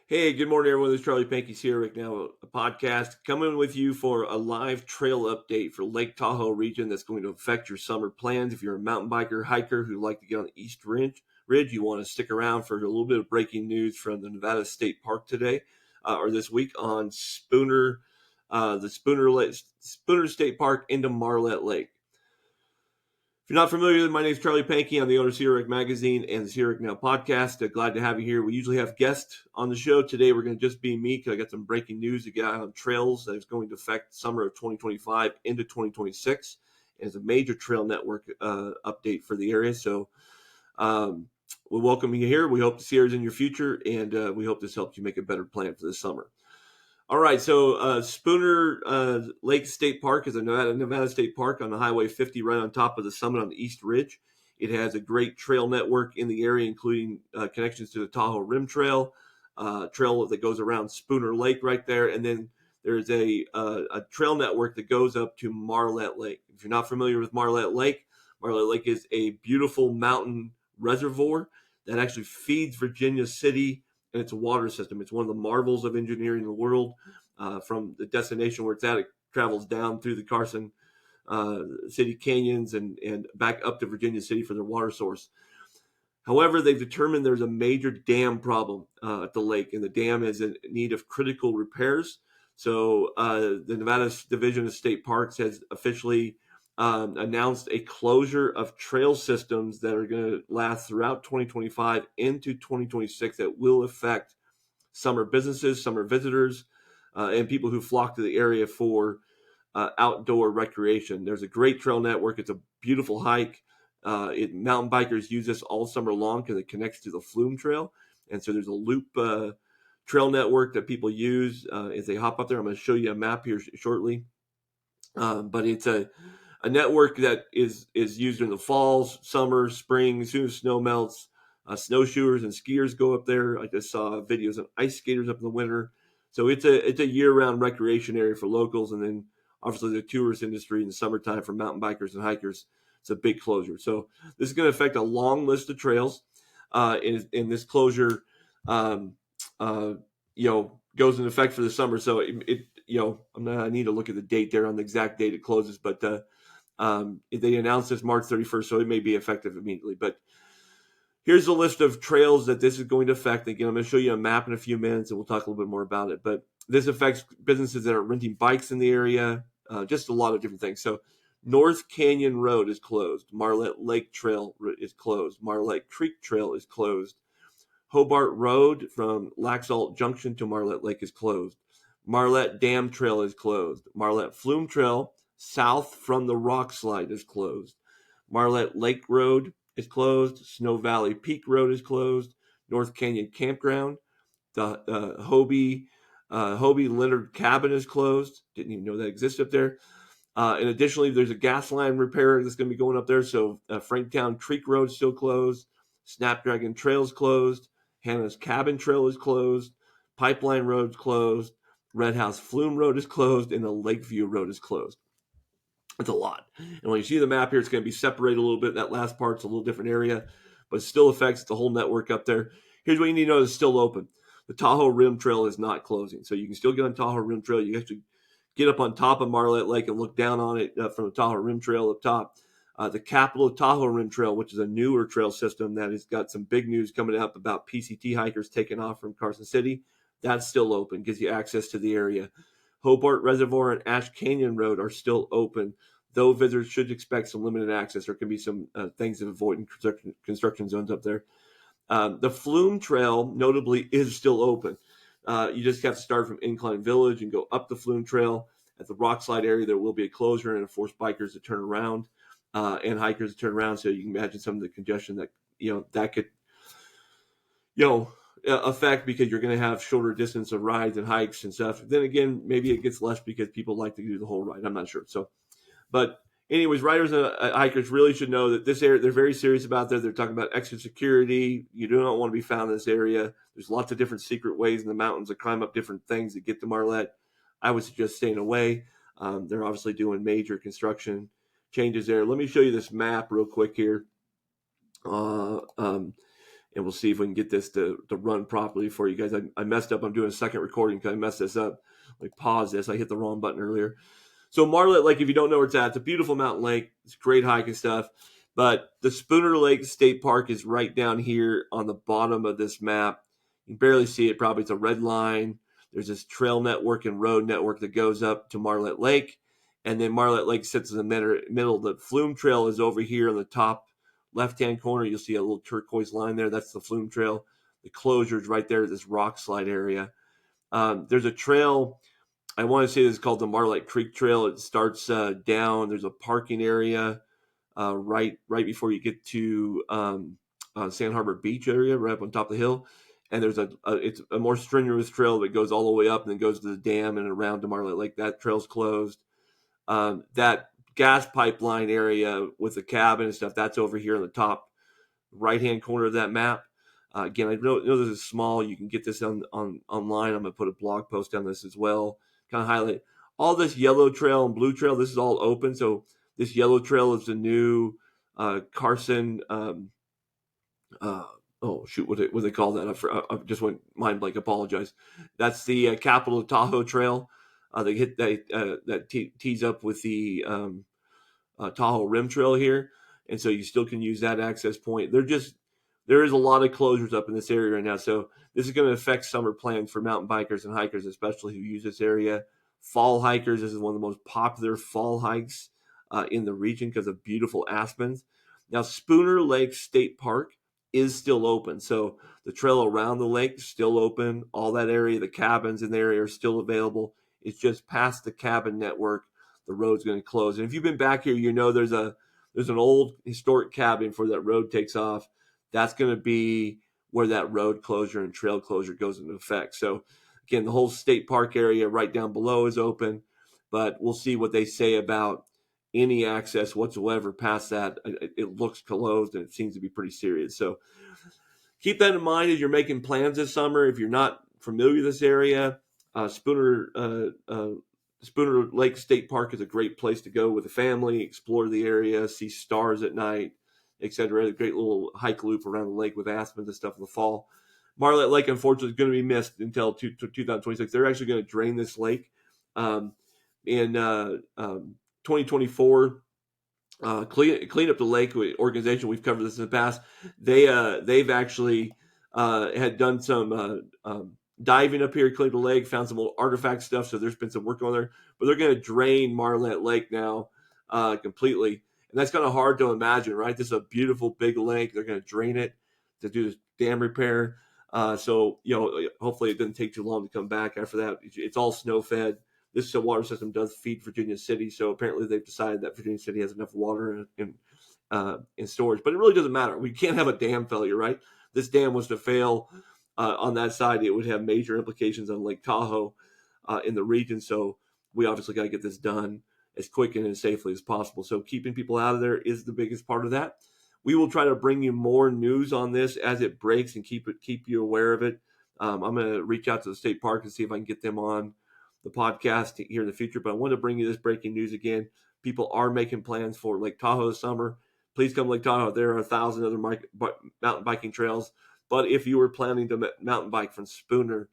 Hey, good morning, everyone. This is Charlie Pankey here right now, a podcast coming with you for a live trail update for Lake Tahoe region that's going to affect your summer plans. If you're a mountain biker, hiker who'd like to get on the East Ridge, you want to stick around for a little bit of breaking news from the Nevada State Park today or this week on the Spooner State Park into Marlette Lake. If you're not familiar, my name is Charlie Pankey. I'm the owner of Sierra Magazine and the Sierra Now podcast. Glad to have you here. We usually have guests on the show. Today, we're going to just be me because I got some breaking news to get out on trails that is going to affect summer of 2025 into 2026. And it's a major trail network update for the area. So we welcome you here. We hope to see yours in your future, and we hope this helps you make a better plan for this summer. All right, so Spooner Lake State Park is a Nevada State Park on the Highway 50 right on top of the summit on the East Ridge. It has a great trail network in the area, including connections to the Tahoe Rim Trail, trail that goes around Spooner Lake right there, and then there's a trail network that goes up to Marlette Lake. If you're not familiar with Marlette Lake is a beautiful mountain reservoir that actually feeds Virginia City and its water system. It's one of the marvels of engineering in the world. From the destination where it's at, it travels down through the Carson City canyons and back up to Virginia City for their water source. However, they've determined there's a major dam problem at the lake, and the dam is in need of critical repairs. So the Nevada Division of State Parks has officially announced a closure of trail systems that are going to last throughout 2025 into 2026 that will affect summer businesses, summer visitors, and people who flock to the area for outdoor recreation. There's a great trail network. It's a beautiful hike. Mountain bikers use this all summer long because it connects to the Flume Trail. And so there's a loop trail network that people use as they hop up there. I'm going to show you a map here shortly. But it's a network that is used in the falls, summer, spring, as soon as snow melts. Snowshoers and skiers go up there. I just saw videos of ice skaters up in the winter. So it's a year-round recreation area for locals, and then obviously the tourist industry in the summertime for mountain bikers and hikers. It's a big closure. So this is going to affect a long list of trails. In this closure, goes into effect for the summer. So I need to look at the date there on the exact date it closes, but they announced this March 31st, so it may be effective immediately. But here's a list of trails that this is going to affect. Again, I'm going to show you a map in a few minutes, and we'll talk a little bit more about it. But this affects businesses that are renting bikes in the area, just a lot of different things. So North Canyon Road is closed. Marlette Lake Trail is closed. Marlette Creek Trail is closed. Hobart Road from Laxalt Junction to Marlette Lake is closed. Marlette Dam Trail is closed. Marlette Flume Trail south from the rock slide is closed. Marlette Lake Road is closed. Snow Valley Peak Road is closed. North Canyon Campground. The Hobie Leonard Cabin is closed. Didn't even know that existed up there. And additionally, there's a gas line repair that's going to be going up there. So Franktown Creek Road is still closed. Snapdragon Trail is closed. Hannah's Cabin Trail is closed. Pipeline Road is closed. Red House Flume Road is closed. And the Lakeview Road is closed. It's a lot. And when you see the map here, it's going to be separated a little bit. That last part's a little different area, but it still affects the whole network up there. Here's what you need to know: it's still open. The Tahoe Rim Trail is not closing. So you can still get on Tahoe Rim Trail. You actually get up on top of Marlette Lake and look down on it from the Tahoe Rim Trail up top. The Capital of Tahoe Rim Trail, which is a newer trail system that has got some big news coming up about PCT hikers taking off from Carson City, that's still open, gives you access to the area. Hobart Reservoir and Ash Canyon Road are still open, though visitors should expect some limited access. There can be some things to avoid in construction zones up there. The Flume Trail, notably, is still open. You just have to start from Incline Village and go up the Flume Trail. At the rock slide area, there will be a closure and force bikers to turn around and hikers to turn around. So you can imagine some of the congestion that could affect, because you're going to have shorter distance of rides and hikes and stuff. Then again, maybe it gets less because people like to do the whole ride. I'm not sure. But anyways, riders and hikers really should know that this area, they're very serious about that. They're talking about extra security. You do not want to be found in this area. There's lots of different secret ways in the mountains to climb up different things to get to Marlette. I would suggest staying away. They're obviously doing major construction changes there. Let me show you this map real quick here. and we'll see if we can get this to run properly for you guys. I messed up. I'm doing a second recording because I messed this up. Like pause this. I hit the wrong button earlier. So Marlette Lake, if you don't know where it's at, it's a beautiful mountain lake. It's great hiking stuff. But the Spooner Lake State Park is right down here on the bottom of this map. You can barely see it. Probably it's a red line. There's this trail network and road network that goes up to Marlette Lake. And then Marlette Lake sits in the middle. The Flume Trail is over here on the top left-hand corner. You'll see a little turquoise line there. That's the Flume Trail. The closure is right there at this rock slide area. There's a trail. I want to say this is called the Marlette Creek Trail. It starts down. There's a parking area right before you get to Sand Harbor Beach area, right up on top of the hill. And there's it's a more strenuous trail that goes all the way up and then goes to the dam and around to Marlette Lake. That trail's closed. That gas pipeline area with the cabin and stuff, that's over here on the top right-hand corner of that map. Again, I know this is small. You can get this on online. I'm going to put a blog post on this as well. Kind of highlight all this yellow trail and blue trail. This is all open. So this yellow trail is the new Carson. Oh shoot, what they call that? I just went mind blank. Apologize. That's the capital of Tahoe Trail. They hit that tees up with the Tahoe Rim Trail here, and so you still can use that access point. There is a lot of closures up in this area right now, so this is going to affect summer plans for mountain bikers and hikers, especially who use this area. Fall hikers, this is one of the most popular fall hikes in the region because of beautiful aspens. Now, Spooner Lake State Park is still open, so the trail around the lake is still open. All that area, the cabins in the area are still available. It's just past the cabin network. The road's going to close. And if you've been back here, you know there's an old historic cabin before that road takes off. That's going to be where that road closure and trail closure goes into effect. So again, the whole state park area right down below is open, but we'll see what they say about any access whatsoever past that. It looks closed and it seems to be pretty serious. So keep that in mind as you're making plans this summer. If you're not familiar with this area, Spooner Lake State Park is a great place to go with a family, explore the area, see stars at night, etc. A great little hike loop around the lake with aspens and stuff in the fall. Marlette Lake, unfortunately, is going to be missed until 2026. They're actually going to drain this lake in 2024. Clean up the lake organization. We've covered this in the past. They've actually had done some diving up here, cleaned the lake, found some little artifact stuff. So there's been some work on there, but they're going to drain Marlette Lake now completely. And that's kind of hard to imagine, right? This is a beautiful big lake. They're going to drain it to do this dam repair. So, hopefully it doesn't take too long to come back after that. It's all snow fed. This water system does feed Virginia City. So apparently they've decided that Virginia City has enough water in storage, but it really doesn't matter. We can't have a dam failure, right? This dam was to fail on that side. It would have major implications on Lake Tahoe in the region. So we obviously got to get this done as quick and as safely as possible. So keeping people out of there is the biggest part of that. We will try to bring you more news on this as it breaks and keep you aware of it. I'm going to reach out to the state park and see if I can get them on the podcast here in the future. But I want to bring you this breaking news again. People are making plans for Lake Tahoe this summer. Please come to Lake Tahoe. There are 1,000 other mountain biking trails. But if you were planning to mountain bike from Spooner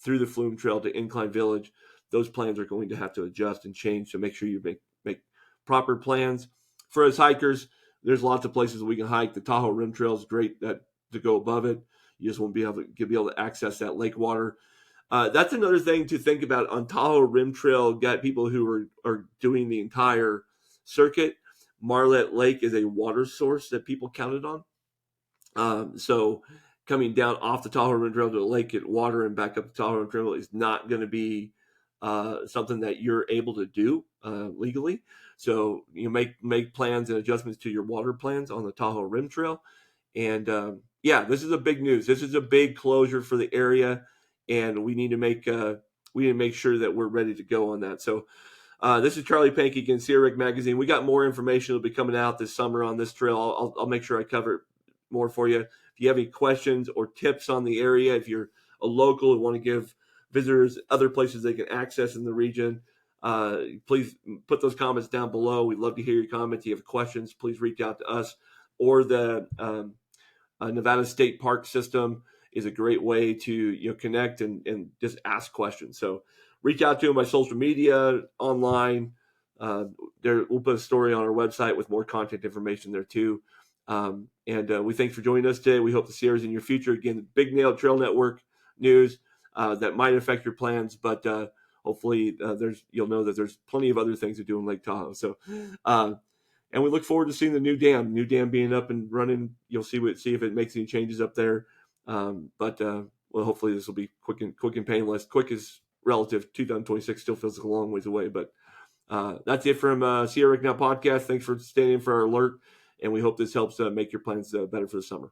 through the Flume Trail to Incline Village, those plans are going to have to adjust and change. So make sure you make proper plans. For us hikers, there's lots of places we can hike. The Tahoe Rim Trail is great to go above it. You just won't be able to access that lake water. That's another thing to think about on Tahoe Rim Trail. Got people who are doing the entire circuit. Marlette Lake is a water source that people counted on. So coming down off the Tahoe Rim Trail to the lake, get water and back up the Tahoe Rim Trail is not going to be something that you're able to do legally. So you make plans and adjustments to your water plans on the Tahoe Rim Trail. And this is a big news. This is a big closure for the area, and we need to make sure that we're ready to go on that. So this is Charlie Pankey again, Sierra Rig Magazine. We got more information that'll be coming out this summer on this trail. I'll make sure I cover it more for you. If you have any questions or tips on the area, if you're a local and want to give visitors other places they can access in the region, please put those comments down below. We'd love to hear your comments. If you have questions, please reach out to us or the Nevada State Park system is a great way to connect and just ask questions. So reach out to them by social media, online. We'll put a story on our website with more contact information there too. And we thanks for joining us today. We hope to see others in your future. Again, the Big Nail Trail Network news that might affect your plans, but hopefully you'll know that there's plenty of other things to do in Lake Tahoe. So, and we look forward to seeing the new dam being up and running. You'll see if it makes any changes up there. Well, hopefully this will be quick and painless. Quick is relative. 2026 still feels like a long ways away, but that's it from Sierra Rick Now podcast. Thanks for staying in for our alert, and we hope this helps make your plans better for the summer.